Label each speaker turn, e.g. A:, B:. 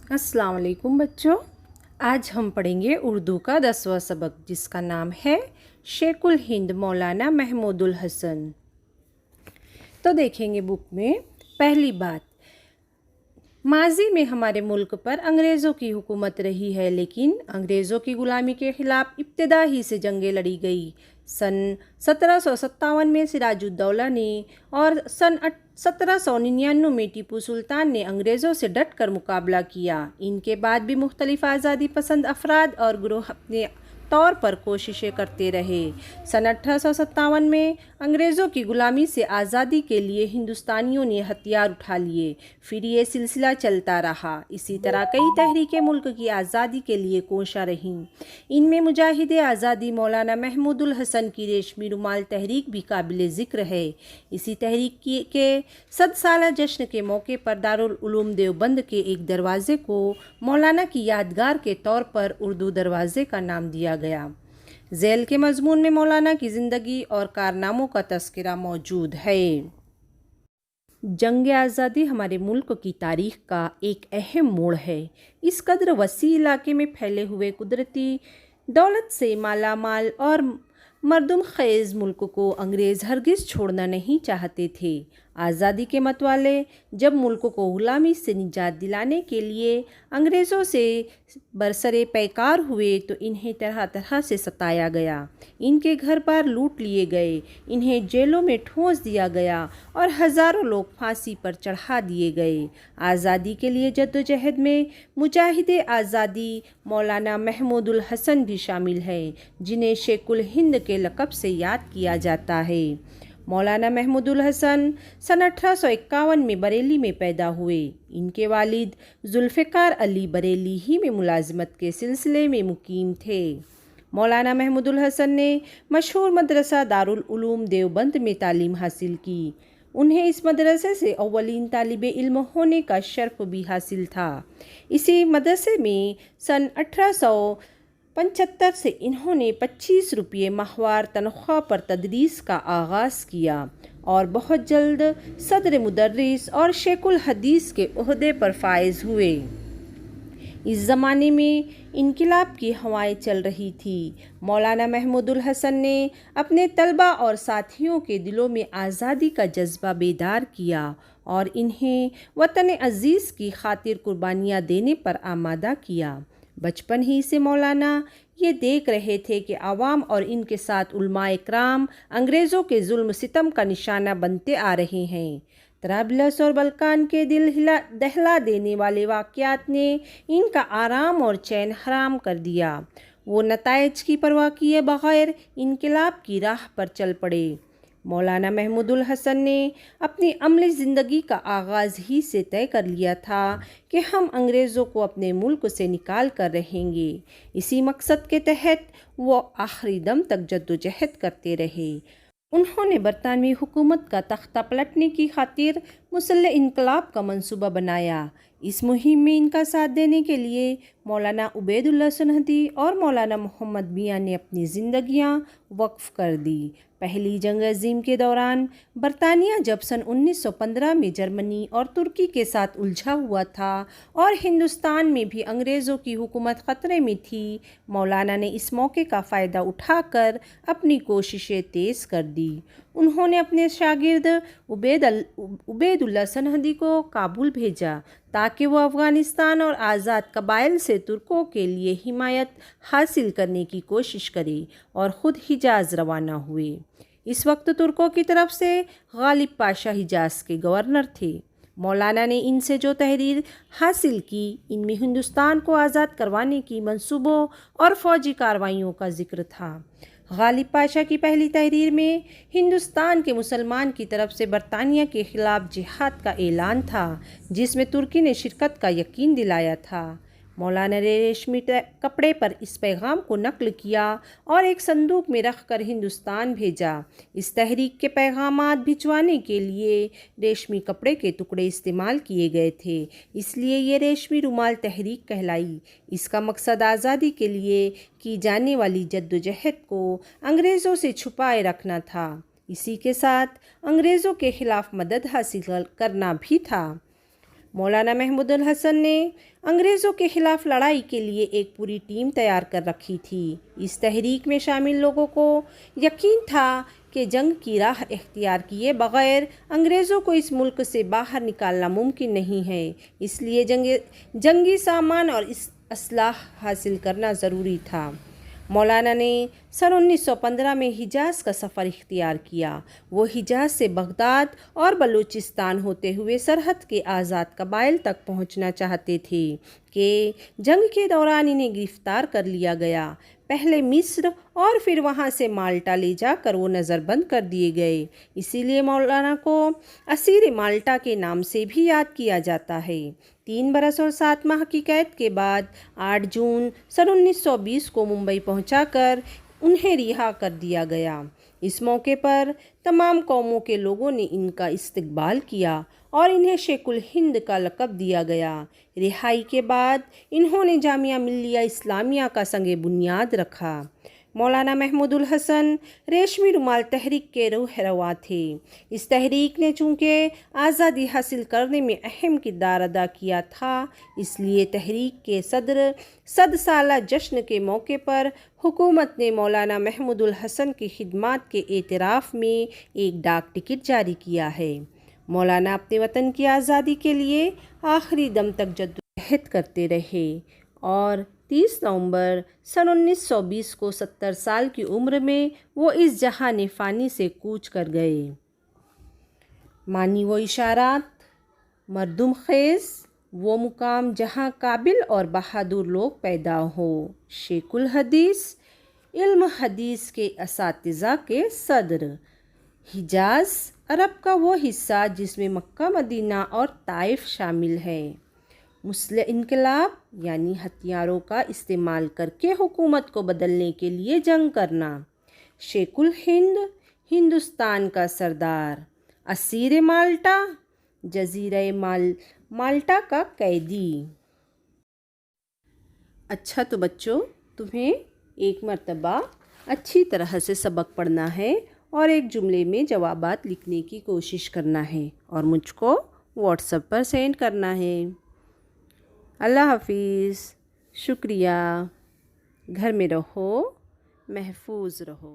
A: अस्सलाम वालेकुम बच्चों। आज हम पढ़ेंगे उर्दू का 10वां सबक जिसका नाम है शेखुल हिंद मौलाना महमूदुल हसन। तो देखेंगे बुक में पहली बात, माजी में हमारे मुल्क पर अंग्रेज़ों की हुकूमत रही है, लेकिन अंग्रेज़ों की ग़ुलामी के ख़िलाफ़ इब्तिदा ही से जंगें लड़ी गई। सन 1757 में सिराजुद्दौला ने और सन 1799 में टीपू सुल्तान ने अंग्रेज़ों से डट कर मुकाबला किया। इनके बाद भी मुख्तलिफ़ आज़ादी पसंद अफराद और ग्रोह अपने तौर पर कोशिशें करते रहे। सन 1857 में अंग्रेज़ों की ग़ुलामी से आज़ादी के लिए हिंदुस्तानियों ने हथियार उठा लिए। फिर ये सिलसिला चलता रहा। इसी तरह कई तहरीकें मुल्क की आज़ादी के लिए कोशा रहीं। इनमें मुजाहिद आज़ादी मौलाना महमूदुल हसन की रेशमी रुमाल तहरीक भी काबिल ज़िक्र है। इसी तहरीक के 100 साला जश्न के मौके पर दारुल उलूम देवबंद के एक दरवाज़े को मौलाना की यादगार के तौर पर उर्दू दरवाज़े का नाम दिया गया। ज़ैल के मज़मून में मौलाना की ज़िंदगी और कारनामों का तज़किरा मौजूद है। जंग आज़ादी हमारे मुल्क की तारीख़ का एक अहम मोड़ है। इस कदर वसी इलाके में फैले हुए कुदरती दौलत से माला माल और मरदुम ख़ेज़ मुल्क को अंग्रेज़ हरगिज़ छोड़ना नहीं चाहते थे। आज़ादी के मतवाले जब मुल्क को ग़ुलामी से निजात दिलाने के लिए अंग्रेज़ों से बरसरे पैकार हुए तो इन्हें तरह तरह से सताया गया। इनके घर बार लूट लिए गए, इन्हें जेलों में ठूंस दिया गया और हज़ारों लोग फांसी पर चढ़ा दिए गए। आज़ादी के लिए जद्दोजहद में मुजाहिदे आज़ादी मौलाना महमूदुल हसन भी शामिल हैं, जिन्हें शेखुल हिंद के लक़ब से याद किया जाता है। मौलाना महमूदुल हसन सन 1851 में बरेली में पैदा हुए। इनके वालिद जुल्फ़िकार अली बरेली ही में मुलाज़मत के सिलसिले में मुकीम थे। मौलाना महमूदुल हसन ने मशहूर मदरसा दारुल उलूम देवबंद में तालीम हासिल की। उन्हें इस मदरसे से अव्वलीन तालिबे इल्म होने का शर्फ भी हासिल था। इसी मदरसे में सन 1875 से इन्होंने 25 रुपये माहवार तनख्वाह पर तदरीस का आगाज़ किया और बहुत जल्द सदर मुदर्रिस और शेखुल हदीस के ओहदे पर फाइज हुए। इस ज़माने में इनकिलाब की हवाएं चल रही थी। मौलाना महमूदुल हसन ने अपने तलबा और साथियों के दिलों में आज़ादी का जज्बा बेदार किया और इन्हें वतन अज़ीज़ की खातिर कुर्बानियाँ देने पर आमादा किया। बचपन ही से मौलाना ये देख रहे थे कि आवाम और इनके साथ उलमाए इकराम अंग्रेज़ों के जुल्म सितम का निशाना बनते आ रहे हैं। तराबलस और बल्कान के दिल दहला देने वाले वाक़यात ने इनका आराम और चैन हराम कर दिया। वो नताइज की परवाह किए बग़ैर इनकलाब की राह पर चल पड़े। मौलाना महमूदुल हसन ने अपनी अमली ज़िंदगी का आगाज़ ही से तय कर लिया था कि हम अंग्रेज़ों को अपने मुल्क से निकाल कर रहेंगे। इसी मकसद के तहत वो आखिरी दम तक जद्दोजहद करते रहे। उन्होंने बरतानवी हुकूमत का तख्ता पलटने की खातिर मुसल्लह इनकलाब का मंसूबा बनाया। इस मुहिम में इनका साथ देने के लिए मौलाना उबैदुल्लाह सुन्नती और मौलाना मोहम्मद मियाँ ने अपनी ज़िंदगियाँ वक्फ़ कर दी। पहली जंग अज़ीम के दौरान बरतानिया जब सन 1915 में जर्मनी और तुर्की के साथ उलझा हुआ था और हिंदुस्तान में भी अंग्रेज़ों की हुकूमत ख़तरे में थी, मौलाना ने इस मौके का फ़ायदा उठाकर अपनी कोशिशें तेज़ कर दी। उन्होंने अपने शागिर्द उबैदुल्लाह सुन्नती को काबुल भेजा ताकि वो अफ़ग़ानिस्तान और आज़ाद कबाइल से तुर्कों के लिए हिमायत हासिल करने की कोशिश करे और ख़ुद हिजाज़ रवाना हुए। इस वक्त तुर्कों की तरफ से गालिब पाशा हिजाज़ के गवर्नर थे। मौलाना ने इनसे जो तहरीर हासिल की, इनमें हिंदुस्तान को आज़ाद करवाने की मंसूबों और फ़ौजी कार्रवाइयों का ज़िक्र था। गालिब पाशा की पहली तहरीर में हिंदुस्तान के मुसलमान की तरफ से बरतानिया के ख़िलाफ़ जिहाद का ऐलान था, जिसमें तुर्की ने शिरकत का यकीन दिलाया था। मौलाना ने रेशमी कपड़े पर इस पैगाम को नकल किया और एक संदूक में रख कर हिंदुस्तान भेजा। इस तहरीक के पैगामात भिजवाने के लिए रेशमी कपड़े के टुकड़े इस्तेमाल किए गए थे, इसलिए ये रेशमी रुमाल तहरीक कहलाई। इसका मकसद आज़ादी के लिए की जाने वाली जद्दोजहद को अंग्रेज़ों से छुपाए रखना था। इसी के साथ अंग्रेज़ों के ख़िलाफ़ मदद हासिल करना भी था। मौलाना महमूदुल हसन ने अंग्रेज़ों के ख़िलाफ़ लड़ाई के लिए एक पूरी टीम तैयार कर रखी थी। इस तहरीक में शामिल लोगों को यकीन था कि जंग की राह इख्तियार किए बग़ैर अंग्रेज़ों को इस मुल्क से बाहर निकालना मुमकिन नहीं है, इसलिए जंगी सामान और असलाह हासिल करना ज़रूरी था। मौलाना ने सन 1915 में हिजाज़ का सफ़र इख्तियार किया। वो हिजाज़ से बगदाद और बलूचिस्तान होते हुए सरहद के आज़ाद कबाइल तक पहुंचना चाहते थे कि जंग के दौरान इन्हें गिरफ़्तार कर लिया गया। पहले मिस्र और फिर वहां से माल्टा ले जाकर वो नज़रबंद कर दिए गए। इसीलिए मौलाना को असीर माल्टा के नाम से भी याद किया जाता है। 3 बरस और 7 माह की कैद के बाद 8 जून सन 1920 को मुंबई पहुंचाकर उन्हें रिहा कर दिया गया। इस मौके पर तमाम कौमों के लोगों ने इनका इस्तकबाल किया और इन्हें शेखुल हिंद का लक़ब दिया गया। रिहाई के बाद इन्होंने जामिया मिल्लिया इस्लामिया का संगे बुनियाद रखा। मौलाना महमूदुल हसन रेशमी रुमाल तहरीक के रहनुमा थे। इस तहरीक ने चूँकि आज़ादी हासिल करने में अहम किरदार अदा किया था, इसलिए तहरीक के सद साला जश्न के मौके पर हुकूमत ने मौलाना महमूदुल हसन की खिदमात के एतराफ़ में एक डाक टिकट जारी किया है। मौलाना अपने वतन की आज़ादी के लिए आखिरी दम तक जद्दोजहद करते रहे और 30 नवंबर सन 1920 को 70 साल की उम्र में वो इस जहान फ़ानी से कूच कर गए। मानी वो इशारात, मरदुम ख़ेज़ वो मुकाम जहाँ काबिल और बहादुर लोग पैदा हो। शेखुल हदीस इल्म हदीस के असातिज़ा के सदर। हिजाज़ अरब का वो हिस्सा जिसमें मक्का, मदीना और ताइफ शामिल है। मुस्लिम इनकलाब यानी हथियारों का इस्तेमाल करके हुकूमत को बदलने के लिए जंग करना। शेखुल हिंद हिंदुस्तान का सरदार। असीर माल्टा जजीरा माल्टा का कैदी। अच्छा तो बच्चों, तुम्हें एक मर्तबा अच्छी तरह से सबक पढ़ना है और एक जुमले में जवाबात लिखने की कोशिश करना है और मुझको व्हाट्सएप पर सेंड करना है। अल्लाह हाफिज़। शुक्रिया। घर में रहो, महफूज रहो।